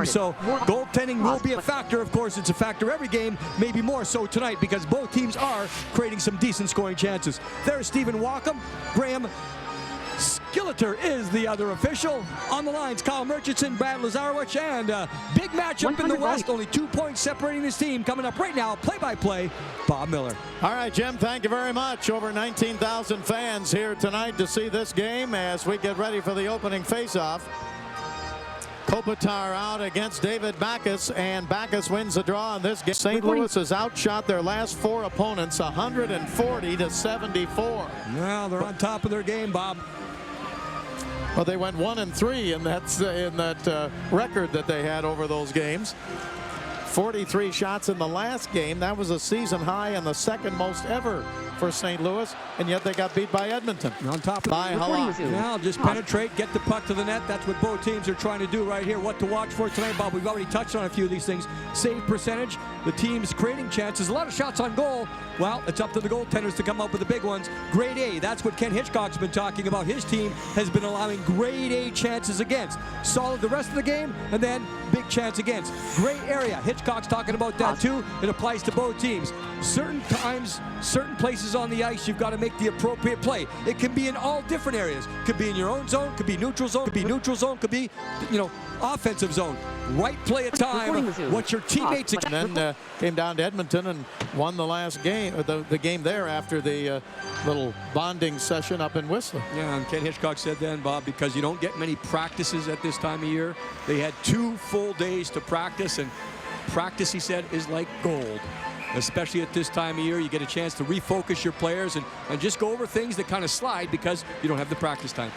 team, so goaltending will be a factor. Of course, it's a factor every game, maybe more so tonight, because both teams are creating some decent scoring chances. There's Stephen Wacom. Graham Skilleter is the other official. On the lines, Kyle Murchison, Brad Lazarowicz, and big matchup in the West. Only 2 points separating this team. Coming up right now, play-by-play, Bob Miller. All right, Jim, thank you very much. Over 19,000 fans here tonight to see this game as we get ready for the opening face-off. Kopitar out against David Backes, and Backes wins the draw in this game. St. Louis has outshot their last 4 opponents 140-74. Well, they're on top of their game, Bob. Well, they went 1-3 in that record that they had over those games. 43 shots in the last game. That was a season high and the second most ever for St. Louis, and yet they got beat by Edmonton. On top of now, just penetrate, get the puck to the net. That's what both teams are trying to do right here. What to watch for tonight, Bob? We've already touched on a few of these things. Save percentage, the team's creating chances, a lot of shots on goal. Well, it's up to the goaltenders to come up with the big ones. Grade A, that's what Ken Hitchcock's been talking about. His team has been allowing grade A chances against. Solid the rest of the game, and then big chance against. Gray area, Hitchcock's talking about that too. It applies to both teams. Certain times, certain places on the ice, you've got to make the appropriate play. It can be in all different areas. Could be in your own zone, could be neutral zone, could be offensive zone. Right play at time, what your teammates expect. And then came down to Edmonton and won the last game, the game there after the little bonding session up in Whistler. Yeah, and Ken Hitchcock said then, Bob, because you don't get many practices at this time of year. They had 2 full days to practice, and practice, he said, is like gold. Especially at this time of year, you get a chance to refocus your players and just go over things that kind of slide because you don't have the practice time.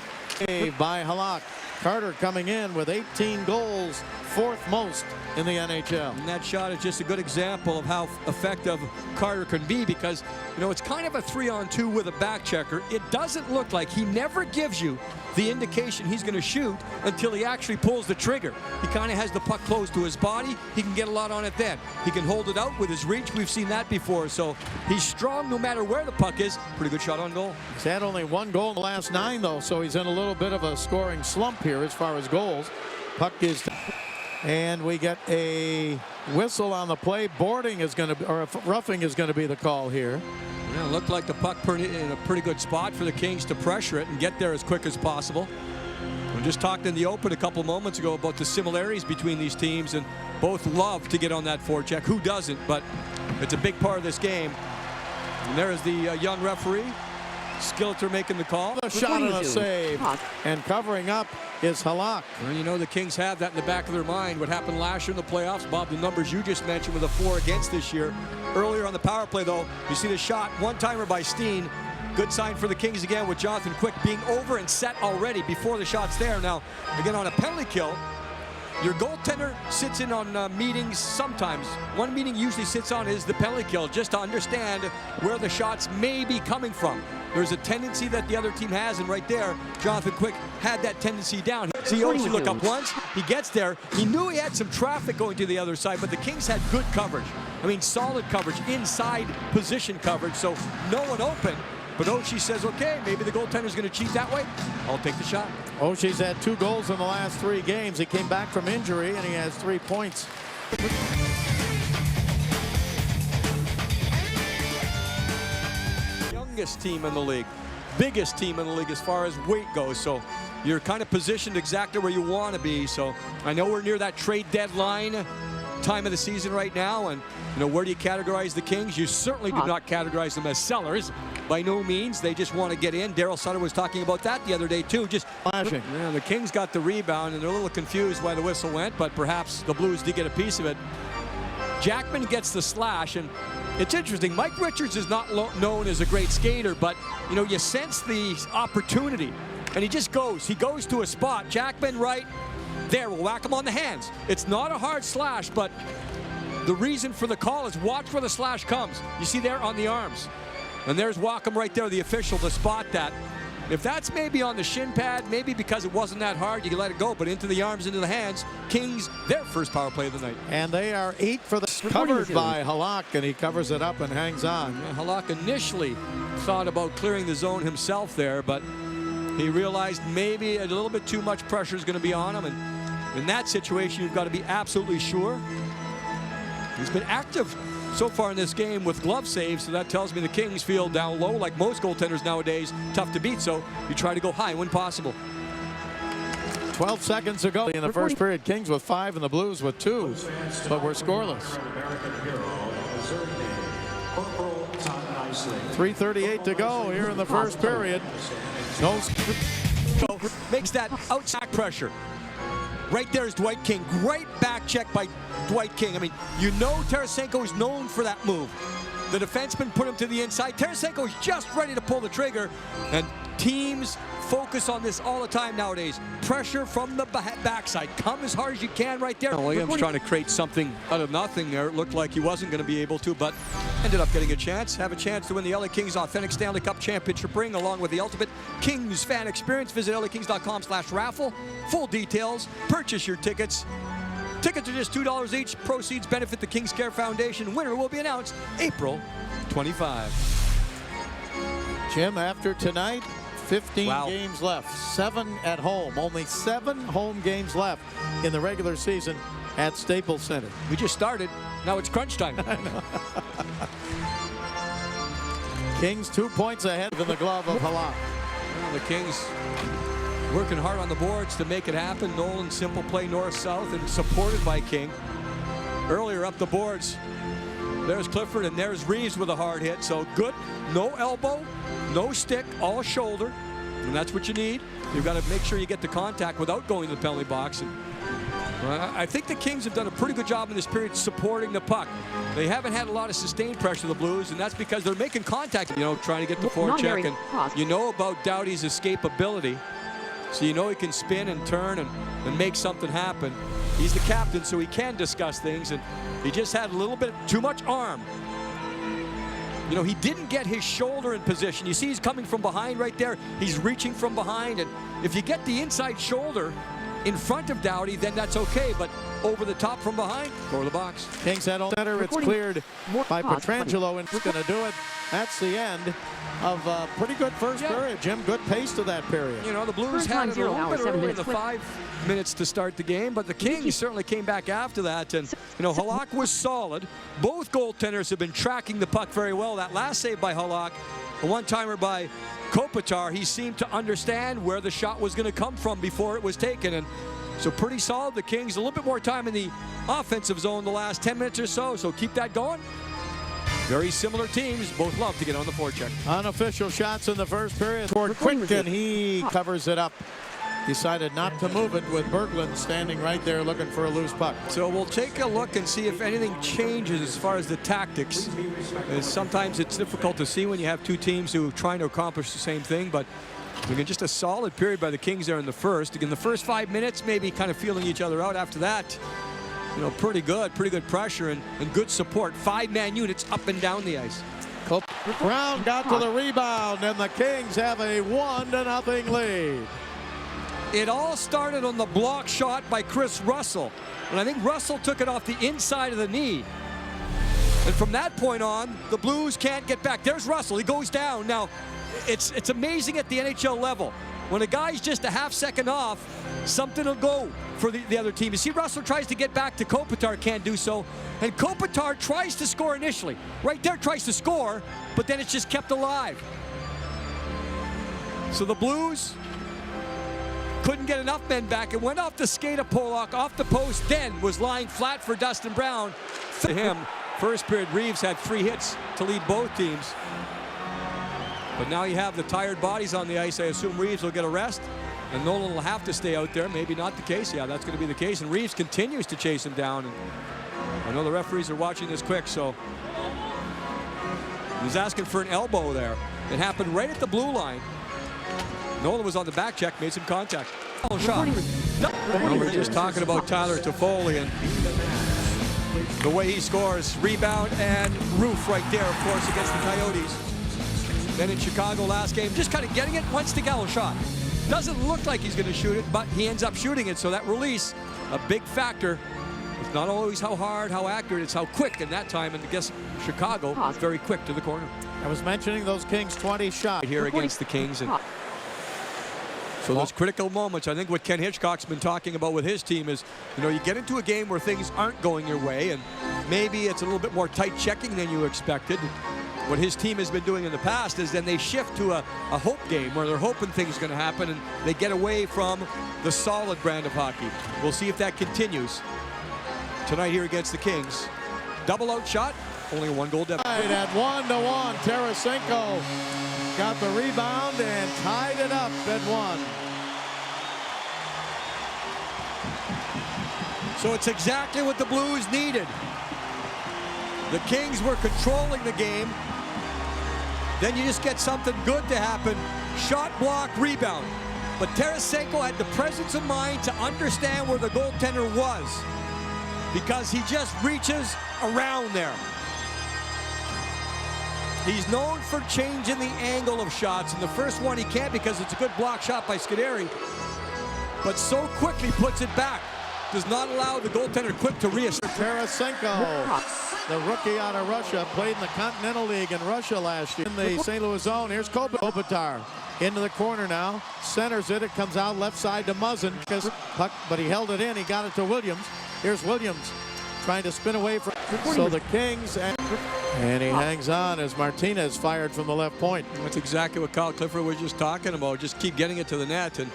By Halak. Carter coming in with 18 goals, 4th most in the NHL. And that shot is just a good example of how effective Carter can be, because, it's kind of a 3-on-2 with a back checker. It doesn't look like, he never gives you the indication he's going to shoot until he actually pulls the trigger. He kind of has the puck close to his body. He can get a lot on it then. He can hold it out with his reach. We've seen that before. So he's strong no matter where the puck is. Pretty good shot on goal. He's had only 1 goal in the last 9, though, so he's in a little bit of a scoring slump here as far as goals. Puck is, and we get a whistle on the play. Boarding is going to, or roughing is going to be the call here. Yeah, it looked like the puck in a pretty good spot for the Kings to pressure it and get there as quick as possible. We just talked in the open a couple moments ago about the similarities between these teams, and both love to get on that forecheck. Who doesn't? But it's a big part of this game. And there is the young referee. Skilleter making the call. A shot and a save. And covering up is Halak. Well, the Kings have that in the back of their mind. What happened last year in the playoffs, Bob, the numbers you just mentioned with a 4 against this year. Earlier on the power play, though, you see the shot, one-timer by Steen. Good sign for the Kings again with Jonathan Quick being over and set already before the shot's there. Now, again, on a penalty kill, your goaltender sits in on meetings sometimes. One meeting usually sits on is the penalty kill, just to understand where the shots may be coming from. There's a tendency that the other team has, and right there, Jonathan Quick had that tendency down. See, Oshie look up once, he gets there. He knew he had some traffic going to the other side, but the Kings had good coverage. I mean, solid coverage, inside position coverage, so no one open. But Oshie says, okay, maybe the goaltender's going to cheat that way. I'll take the shot. Oshie's had 2 goals in the last 3 games. He came back from injury, and he has 3 points. Youngest team in the league, biggest team in the league as far as weight goes. So you're kind of positioned exactly where you want to be. So I know we're near that trade deadline time of the season right now, and where do you categorize the Kings? You certainly do not categorize them as sellers. By no means. They just want to get in. Daryl Sutter was talking about that the other day too. Just flashing. Yeah, the Kings got the rebound, and they're a little confused why the whistle went, but perhaps the Blues did get a piece of it. Jackman gets the slash, and it's interesting. Mike Richards is not known as a great skater, but you sense the opportunity, and he just goes. He goes to a spot. Jackman right there will whack him on the hands. It's not a hard slash, but the reason for the call is watch where the slash comes. You see there on the arms. And there's Wacom right there, the official, to spot that. If that's maybe on the shin pad, maybe because it wasn't that hard, you can let it go, but into the arms, into the hands, Kings, their first power play of the night. And they are 8 for the covered by Halak, and he covers it up and hangs on. Yeah, Halak initially thought about clearing the zone himself there, but he realized maybe a little bit too much pressure is going to be on him, and In that situation, you've got to be absolutely sure. He's been active so far in this game with glove saves, so that tells me the Kings feel down low, like most goaltenders nowadays, tough to beat, so you try to go high when possible. 12 seconds ago in the first period. Kings with 5 and the Blues with 2, but we're scoreless. 3:38 to go here in the first period. No. Makes that outside pressure. Right there is Dwight King. Great back check by Dwight King. I mean, you know Tarasenko is known for that move. The defenseman put him to the inside. Tarasenko is just ready to pull the trigger, and teams focus on this all the time nowadays. Pressure from the backside. Come as hard as you can right there. Williams trying to create something out of nothing there. It looked like he wasn't going to be able to, but ended up getting a chance. Have a chance to win the LA Kings Authentic Stanley Cup Championship ring along with the Ultimate Kings fan experience. Visit lakings.com/raffle. Full details. Purchase your tickets. Tickets are just $2 each. Proceeds benefit the Kings Care Foundation. Winner will be announced April 25. Jim, after tonight, 15 Wow. games left, 7 at home. Only 7 home games left in the regular season at Staples Center. We just started. Now it's crunch time. Kings 2 points ahead in the glove of Halak. Well, the Kings working hard on the boards to make it happen. Nolan simple play north-south and supported by King. Earlier up the boards, there's Clifford and there's Reeves with a hard hit. So good, no elbow, no stick, all shoulder. And that's what you need. You've got to make sure you get the contact without going to the penalty box. And I think the Kings have done a pretty good job in this period supporting the puck. They haven't had a lot of sustained pressure, the Blues, and that's because they're making contact, you know, trying to get the forecheck. And you know about Doughty's escapability. So you know he can spin and turn and make something happen. He's the captain, so he can discuss things, and he just had a little bit too much arm. You know, he didn't get his shoulder in position. You see he's coming from behind right there. He's reaching from behind, and if you get the inside shoulder in front of Doughty, then that's okay, but over the top from behind, go to the box. Kings head on center. It's cleared by Pietrangelo, and it's going to do it. That's the end of a pretty good first period. Jim, good pace to that period. You know, the Blues had it a little bit early in the 5 minutes to start the game, but the Kings certainly came back after that. And, you know, Halak was solid. Both goaltenders have been tracking the puck very well. That last save by Halak, a one-timer by Kopitar, he seemed to understand where the shot was going to come from before it was taken. And so pretty solid. The Kings a little bit more time in the offensive zone the last 10 minutes or so. So keep that going. Very similar teams. Both love to get on the forecheck. Unofficial shots in the first period toward Quick, and he covers it up. Decided not to move it with Berglund standing right there looking for a loose puck. So we'll take a look and see if anything changes as far as the tactics. Sometimes it's difficult to see when you have two teams who are trying to accomplish the same thing, but again, just a solid period by the Kings there in the first. Again, the first 5 minutes, maybe kind of feeling each other out. After that, you know, pretty good pressure and good support. 5-man units up and down the ice. Brown got to the rebound, and the Kings have a 1-0 lead. It all started on the block shot by Chris Russell. And I think Russell took it off the inside of the knee. And from that point on, the Blues can't get back. There's Russell, he goes down. Now, it's amazing at the NHL level. When a guy's just a half second off, something will go for the other team. You see Russell tries to get back to Kopitar, can't do so. And Kopitar tries to score initially. Right there tries to score, but then it's just kept alive. So the Blues couldn't get enough men back. It went off the skate of Pollock, off the post, then was lying flat for Dustin Brown. To him, first period, Reeves had 3 hits to lead both teams. But now you have the tired bodies on the ice. I assume Reeves will get a rest, and Nolan will have to stay out there. Maybe not the case. Yeah, that's going to be the case. And Reeves continues to chase him down. And I know the referees are watching this quick, so he's asking for an elbow there. It happened right at the blue line. Nolan was on the back check, made some contact. Oh, shot. Well, we're just talking about Tyler Toffoli and the way he scores. Rebound and roof right there, of course, against the Coyotes. Then in Chicago last game, just kind of getting it, once the Gallo shot. Doesn't look like he's going to shoot it, but he ends up shooting it. So that release, a big factor. It's not always how hard, how accurate, it's how quick. And that time, and I guess Chicago was very quick to the corner. I was mentioning those Kings 20 shots Right here against the Kings. And So those critical moments, I think what Ken Hitchcock's been talking about with his team is, you get into a game where things aren't going your way, and maybe it's a little bit more tight checking than you expected. What his team has been doing in the past is then they shift to a hope game where they're hoping things are going to happen, and they get away from the solid brand of hockey. We'll see if that continues tonight here against the Kings. Double out shot, only a 1-goal deficit. Right at 1-1, Tarasenko got the rebound and tied it up at 1. So it's exactly what the Blues needed. The Kings were controlling the game. Then you just get something good to happen. Shot, block, rebound. But Tarasenko had the presence of mind to understand where the goaltender was, because he just reaches around there. He's known for changing the angle of shots. In the first one he can't because it's a good block shot by Scuderi, but so quickly puts it back. Does not allow the goaltender quick to reestablish. Tarasenko, the rookie out of Russia, played in the Continental League in Russia last year. In the St. Louis zone, here's Kopitar. Into the corner now, centers it, it comes out left side to Muzzin. Puck, but he held it in, he got it to Williams. Here's Williams trying to spin away from. So the Kings, and he hangs on as Martinez fired from the left point. That's exactly what Kyle Clifford was just talking about. Just keep getting it to the net. And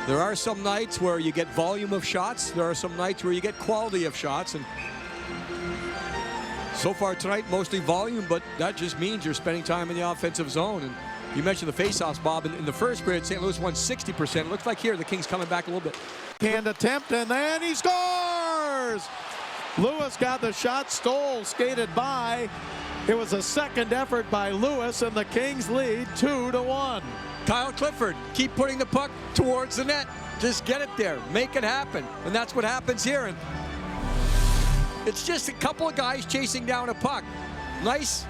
there are some nights where you get volume of shots. There are some nights where you get quality of shots. And so far tonight, mostly volume, but that just means you're spending time in the offensive zone. And you mentioned the faceoffs, Bob. In the first period, St. Louis won 60%. It looks like here the Kings coming back a little bit. Hand attempt, and then he scores! Lewis got the shot, Stoll skated by. It was a second effort by Lewis, and the Kings lead 2-1. Kyle Clifford, keep putting the puck towards the net. Just get it there, make it happen. And that's what happens here. And it's just a couple of guys chasing down a puck. Nice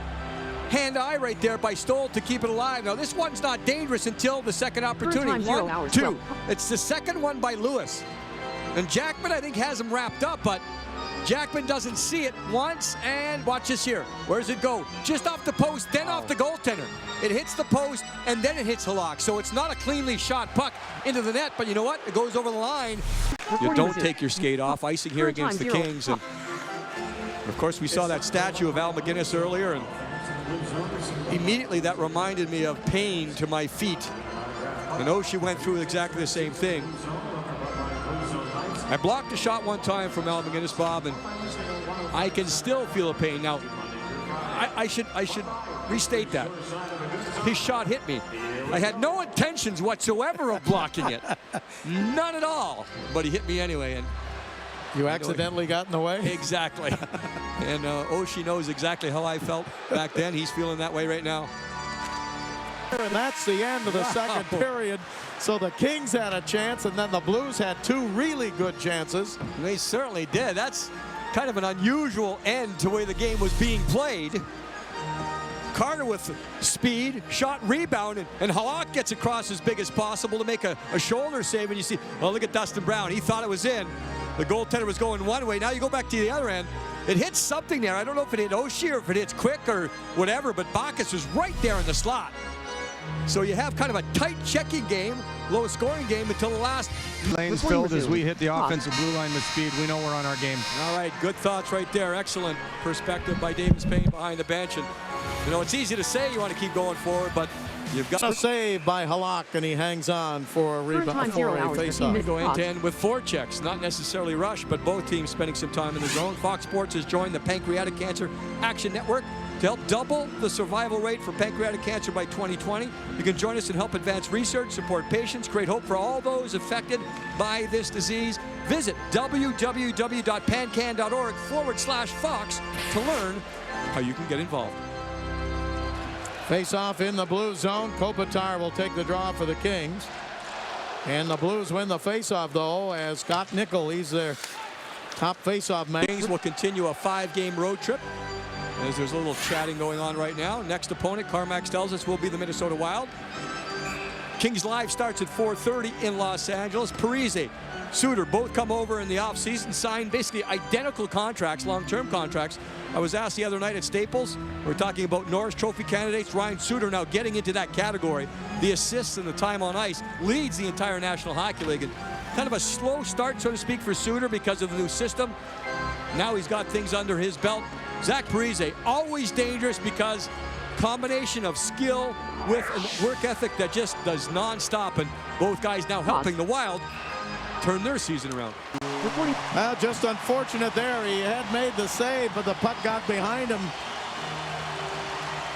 hand-eye right there by Stoll to keep it alive. Now this one's not dangerous until the second opportunity. 1, 2. It's the second one by Lewis. And Jackman, I think, has him wrapped up, but Jackman doesn't see it once, and watch this here. Where does it go? Just off the post, then off the goaltender. It hits the post, and then it hits Halak. So it's not a cleanly shot puck into the net, but you know what? It goes over the line. You don't take your skate off. Icing here against the Kings. And of course, we saw that statue of Al MacInnis earlier, and immediately that reminded me of pain to my feet. And Oshie went through exactly the same thing. I blocked a shot one time from Al MacInnis, Bob, and I can still feel the pain. Now, I should restate that. His shot hit me. I had no intentions whatsoever of blocking it. None at all. But he hit me anyway. And you accidentally got in the way? Exactly. And Oshie knows exactly how I felt back then. He's feeling that way right now. And that's the end of the second period. So the Kings had a chance, and then the Blues had 2 really good chances. They certainly did. That's kind of an unusual end to the way the game was being played. Carter with speed, shot, rebound, and Halak gets across as big as possible to make a shoulder save. And you see, oh, look at Dustin Brown. He thought it was in. The goaltender was going one way. Now you go back to the other end. It hits something there. I don't know if it hit Oshie or if it hits Quick or whatever, but Backes was right there in the slot. So you have kind of a tight checking game, low scoring game until the last. Lanes filled as we hit the offensive blue line with speed. We know we're on our game. All right, good thoughts right there. Excellent perspective by Davis Payne behind the bench. And you know, it's easy to say you want to keep going forward, but you've got a save by Halak, and he hangs on for a rebound, for a face-off. Go end-to-end with 4 checks, not necessarily rush, but both teams spending some time in the zone. Fox Sports has joined the Pancreatic Cancer Action Network to help double the survival rate for pancreatic cancer by 2020. You can join us and help advance research, support patients, create hope for all those affected by this disease. Visit www.pancan.org/Fox to learn how you can get involved. Face-off in the blue zone. Kopitar will take the draw for the Kings. And the Blues win the face-off, though, as Scott Nickel, he's their top face-off man. Kings will continue a 5-game road trip. As there's a little chatting going on right now. Next opponent, Carmax tells us, will be the Minnesota Wild. Kings Live starts at 4:30 in Los Angeles. Parise Suter both come over in the offseason, signed basically identical contracts, long-term contracts. I was asked the other night at Staples, we're talking about Norris Trophy candidates. Ryan Suter now getting into that category. The assists and the time on ice leads the entire National Hockey League. And kind of a slow start, so to speak, for Suter because of the new system. Now he's got things under his belt. Zach Parise, always dangerous because combination of skill with a work ethic that just does non-stop. And both guys now helping the Wild turn their season around. Well, just unfortunate there. He had made the save, but the puck got behind him.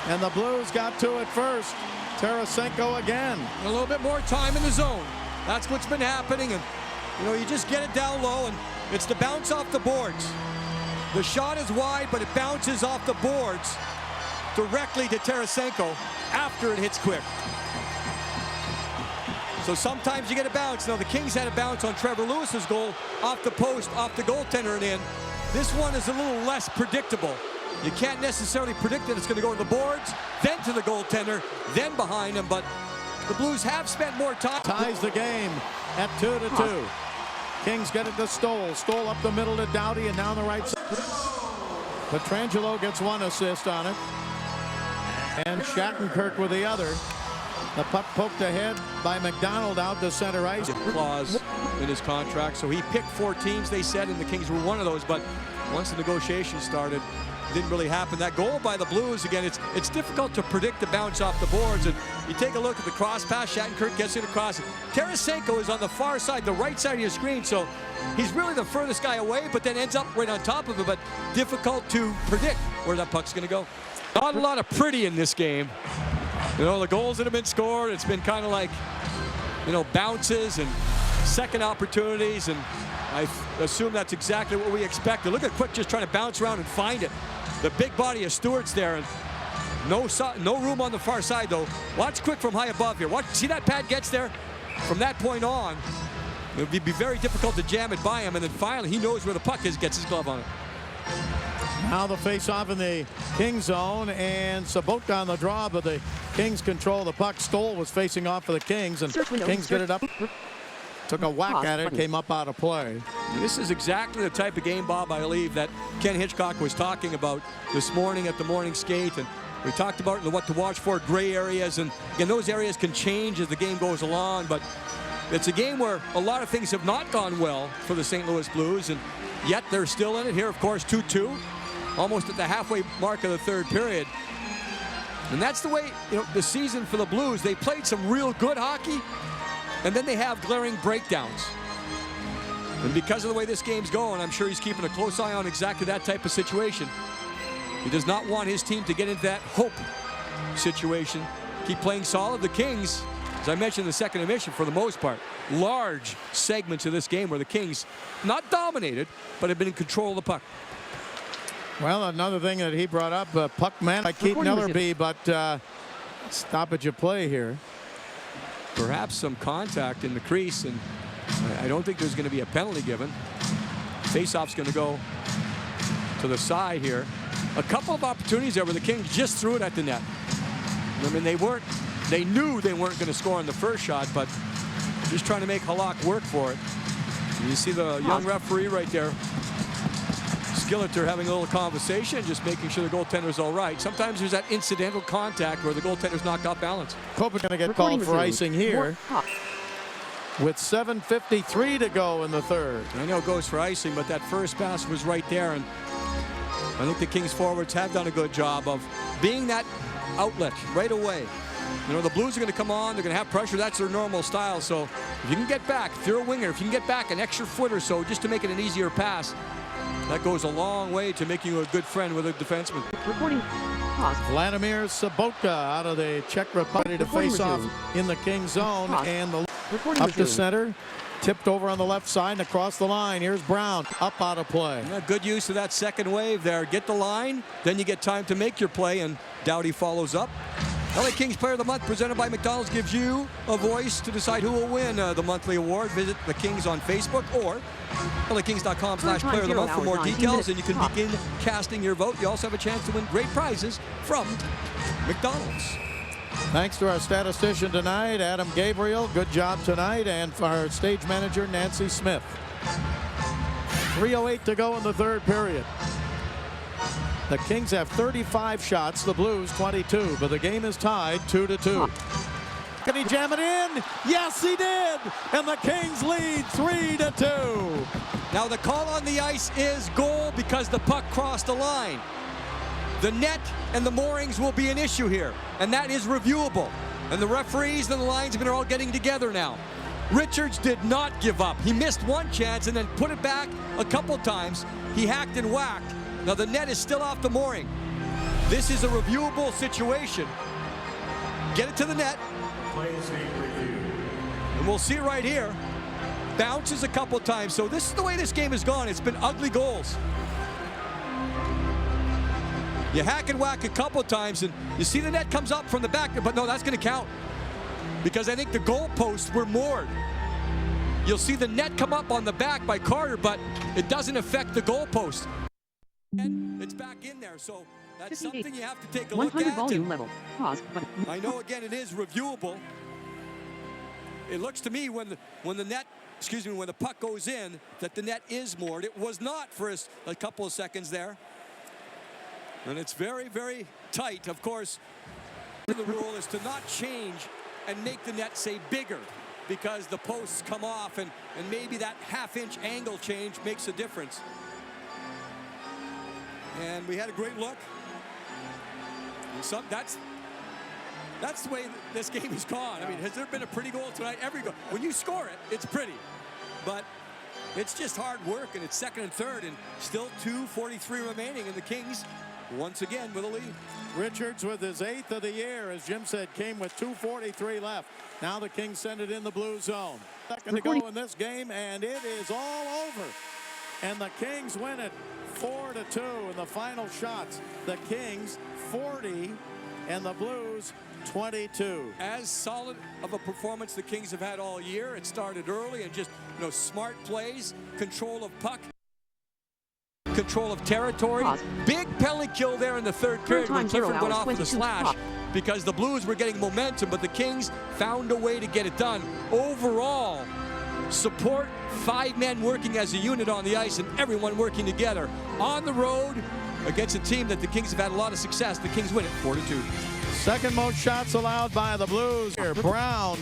And the Blues got to it first. Tarasenko again. A little bit more time in the zone. That's what's been happening. And, you know, you just get it down low, and it's the bounce off the boards. The shot is wide, but it bounces off the boards directly to Tarasenko after it hits quick. So sometimes you get a bounce. Now the Kings had a bounce on Trevor Lewis's goal off the post, off the goaltender and in. This one is a little less predictable. You can't necessarily predict that it's going to go to the boards, then to the goaltender, then behind him. But the Blues have spent more time. Ties the game at 2-2. Kings get it to Stoll. Stoll up the middle to Doughty and down the right side. Pietrangelo gets one assist on it. And Shattenkirk with the other. The puck poked ahead by McDonald out to center ice. Clause in his contract, so he picked 4 teams, they said, and the Kings were one of those. But once the negotiations started, it didn't really happen. That goal by the Blues, again, it's difficult to predict the bounce off the boards. And you take a look at the cross pass, Shattenkirk gets it across. Tarasenko is on the far side, the right side of your screen, so he's really the furthest guy away, but then ends up right on top of it. But difficult to predict where that puck's going to go. Not a lot of pretty in this game. You know, the goals that have been scored, it's been kind of like, you know, bounces and second opportunities, and I assume that's exactly what we expected. Look at Quick just trying to bounce around and find it. The big body of Stewart's there, and no room on the far side, though. Watch Quick from high above here. Watch, see that pad gets there? From that point on, it would be very difficult to jam it by him, and then finally he knows where the puck is, gets his glove on it. Now the face-off in the Kings zone, and Sobotka on the draw, but the Kings control the puck. Stoll was facing off for the Kings, and Kings get it up. Took a whack at it, came up out of play. This is exactly the type of game, Bob, I believe, that Ken Hitchcock was talking about this morning at the morning skate. And we talked about what to watch for, gray areas. And again, those areas can change as the game goes along. But it's a game where a lot of things have not gone well for the St. Louis Blues. And yet they're still in it here, of course, 2-2. Almost at the halfway mark of the third period. And that's the way, you know, the season for the Blues. They played some real good hockey, and then they have glaring breakdowns. And because of the way this game's going, I'm sure he's keeping a close eye on exactly that type of situation. He does not want his team to get into that hope situation. Keep playing solid. The Kings, as I mentioned in the second emission, for the most part, large segments of this game where the Kings, not dominated, but have been in control of the puck. Well, another thing that he brought up, puck man by Keith Nellerby, but stoppage of play here. Perhaps some contact in the crease, and I don't think there's going to be a penalty given. Faceoff's going to go to the side here. A couple of opportunities there where the Kings just threw it at the net. I mean, they knew they weren't going to score on the first shot, but just trying to make Halak work for it. And you see the young referee right there, Skilleter, having a little conversation, just making sure the goaltender's all right. Sometimes there's that incidental contact where the goaltender's knocked off balance. Cope's going to get called for icing here with 7:53 to go in the third. I know it goes for icing, but that first pass was right there, and I think the Kings forwards have done a good job of being that outlet right away. You know, the Blues are going to come on, they're going to have pressure, that's their normal style, so if you can get back, if you're a winger, if you can get back an extra foot or so just to make it an easier pass, that goes a long way to making you a good friend with a defenseman. Vladimir Sobotka out of the Czech Republic to face off in the Kings zone, and up to center, tipped over on the left side and across the line. Here's Brown, up out of play. Yeah, good use of that second wave there. Get the line, then you get time to make your play, and Doughty follows up. LA Kings Player of the Month presented by McDonald's gives you a voice to decide who will win the monthly award. Visit the Kings on Facebook or LAKings.com/Player of the Month for more details, and you can begin casting your vote. You also have a chance to win great prizes from McDonald's. Thanks to our statistician tonight, Adam Gabriel. Good job tonight. And for our stage manager, Nancy Smith. 3:08 to go in the third period. The Kings have 35 shots, the Blues 22, but the game is tied 2-2. Can he jam it in? Yes, he did! And the Kings lead 3-2. Now the call on the ice is goal because the puck crossed the line. The net and the moorings will be an issue here, and that is reviewable. And the referees and the linesmen are all getting together now. Richards did not give up. He missed one chance and then put it back a couple times. He hacked and whacked. Now the net is still off the mooring. This is a reviewable situation. Get it to the net. And we'll see right here. Bounces a couple times. So this is the way this game has gone. It's been ugly goals. You hack and whack a couple times, and you see the net comes up from the back, but no, that's going to count. Because I think the goalposts were moored. You'll see the net come up on the back by Carter, but it doesn't affect the goalpost. And it's back in there, so that's something you have to take a look 100 at. volume level. Pause. I know, again, it is reviewable. It looks to me when the puck goes in, that the net is moored. It was not for a couple of seconds there. And it's very, very tight. Of course, the rule is to not change and make the net, say, bigger, because the posts come off, and maybe that half-inch angle change makes a difference. And we had a great look. And that's the way this game has gone. I mean, has there been a pretty goal tonight? Every goal. When you score it, it's pretty. But it's just hard work, and it's second and third, and still 2:43 remaining, and the Kings once again with a lead. Richards with his 8th of the year, as Jim said, came with 2:43 left. Now the Kings send it in the blue zone. Second to go in this game, and it is all over. And the Kings win it 4-2 in the final shots. The Kings 40 and the Blues 22. As solid of a performance the Kings have had all year. It started early and just, smart plays, control of puck, control of territory. Pause. Big penalty kill there in the third period when time, Clifford went off with a 22 slash pop. because the Blues were getting momentum, but the Kings found a way to get it done. Overall, support, 5 men working as a unit on the ice and everyone working together. On the road against a team that the Kings have had a lot of success, the Kings win it 4-2. Second most shots allowed by the Blues. Here, Brown.